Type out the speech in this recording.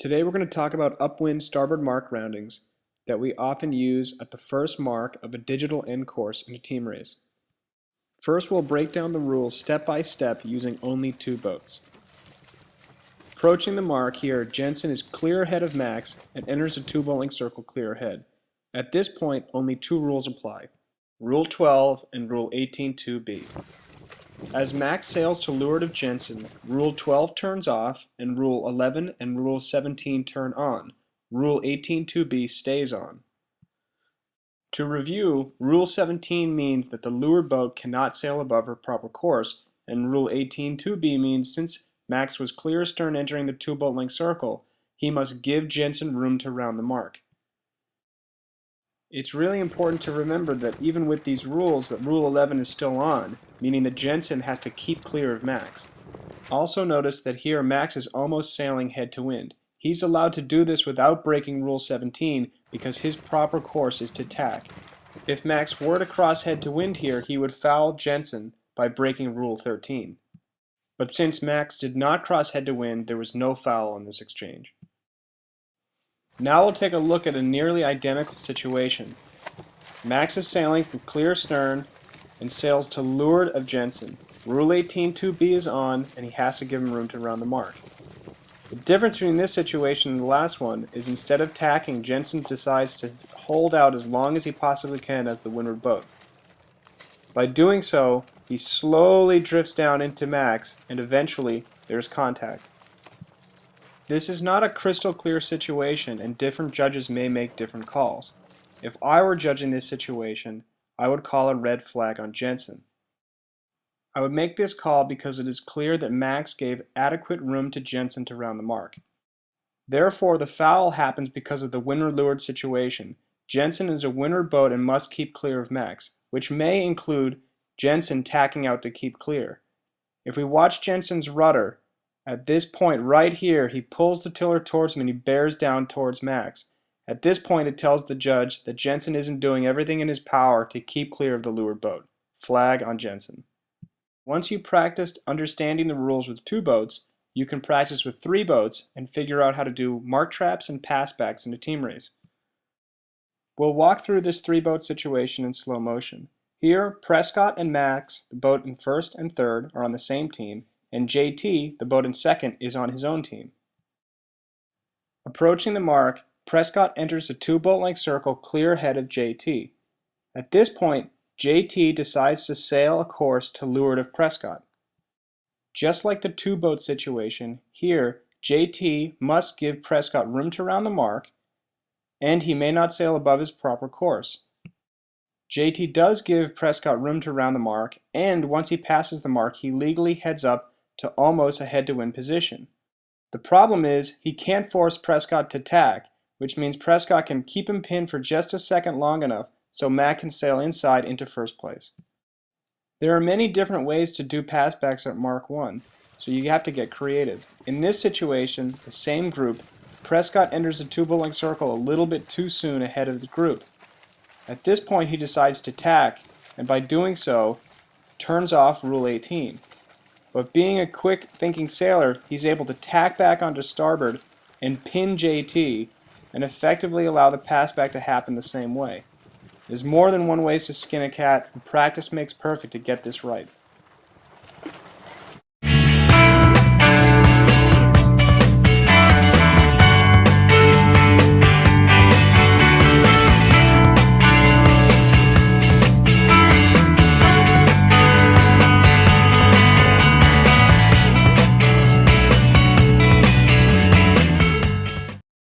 Today we're going to talk about upwind starboard mark roundings that we often use at the first mark of a digital end course in a team race. First, we'll break down the rules step by step using only two boats. Approaching the mark here, Jensen is clear ahead of Max and enters a two-boat length circle clear ahead. At this point, only two rules apply, Rule 12 and Rule 18.2b. As Max sails to leeward of Jensen, Rule 12 turns off, and Rule 11 and Rule 17 turn on. Rule 18.2b stays on. To review, Rule 17 means that the leeward boat cannot sail above her proper course, and Rule 18.2b means since Max was clear astern entering the two-boat length circle, he must give Jensen room to round the mark. It's really important to remember that even with these rules, that Rule 11 is still on, meaning that Jensen has to keep clear of Max. Also notice that here Max is almost sailing head to wind. He's allowed to do this without breaking Rule 17 because his proper course is to tack. If Max were to cross head to wind here, he would foul Jensen by breaking Rule 13. But since Max did not cross head to wind, there was no foul in this exchange. Now we'll take a look at a nearly identical situation. Max is sailing from clear stern and sails to leeward of Jensen. Rule 18.2b is on, and he has to give him room to round the mark. The difference between this situation and the last one is instead of tacking, Jensen decides to hold out as long as he possibly can as the windward boat. By doing so, he slowly drifts down into Max, and eventually there's contact. This is not a crystal clear situation, and different judges may make different calls. If I were judging this situation, I would call a red flag on Jensen. I would make this call because it is clear that Max gave adequate room to Jensen to round the mark. Therefore, the foul happens because of the windward-leeward situation. Jensen is a windward boat and must keep clear of Max, which may include Jensen tacking out to keep clear. If we watch Jensen's rudder, at this point right here, he pulls the tiller towards him and he bears down towards Max. At this point, it tells the judge that Jensen isn't doing everything in his power to keep clear of the leeward boat. Flag on Jensen. Once you practiced understanding the rules with two boats, you can practice with three boats and figure out how to do mark traps and passbacks in a team race. We'll walk through this three-boat situation in slow motion. Here, Prescott and Max, the boat in first and third, are on the same team, and JT, the boat in second, is on his own team. Approaching the mark, Prescott enters the two-boat length circle clear ahead of JT. At this point, JT decides to sail a course to leeward of Prescott. Just like the two-boat situation, here JT must give Prescott room to round the mark, and he may not sail above his proper course. JT does give Prescott room to round the mark, and once he passes the mark, he legally heads up to almost a head-to-wind position. The problem is he can't force Prescott to tack, which means Prescott can keep him pinned for just a second long enough so Mac can sail inside into first place. There are many different ways to do passbacks at Mark 1, so you have to get creative. In this situation, the same group, Prescott enters the two-boat length circle a little bit too soon ahead of the group. At this point, he decides to tack, and by doing so, turns off Rule 18. But being a quick-thinking sailor, he's able to tack back onto starboard and pin JT, and effectively allow the passback to happen the same way. There's more than one way to skin a cat, and practice makes perfect to get this right.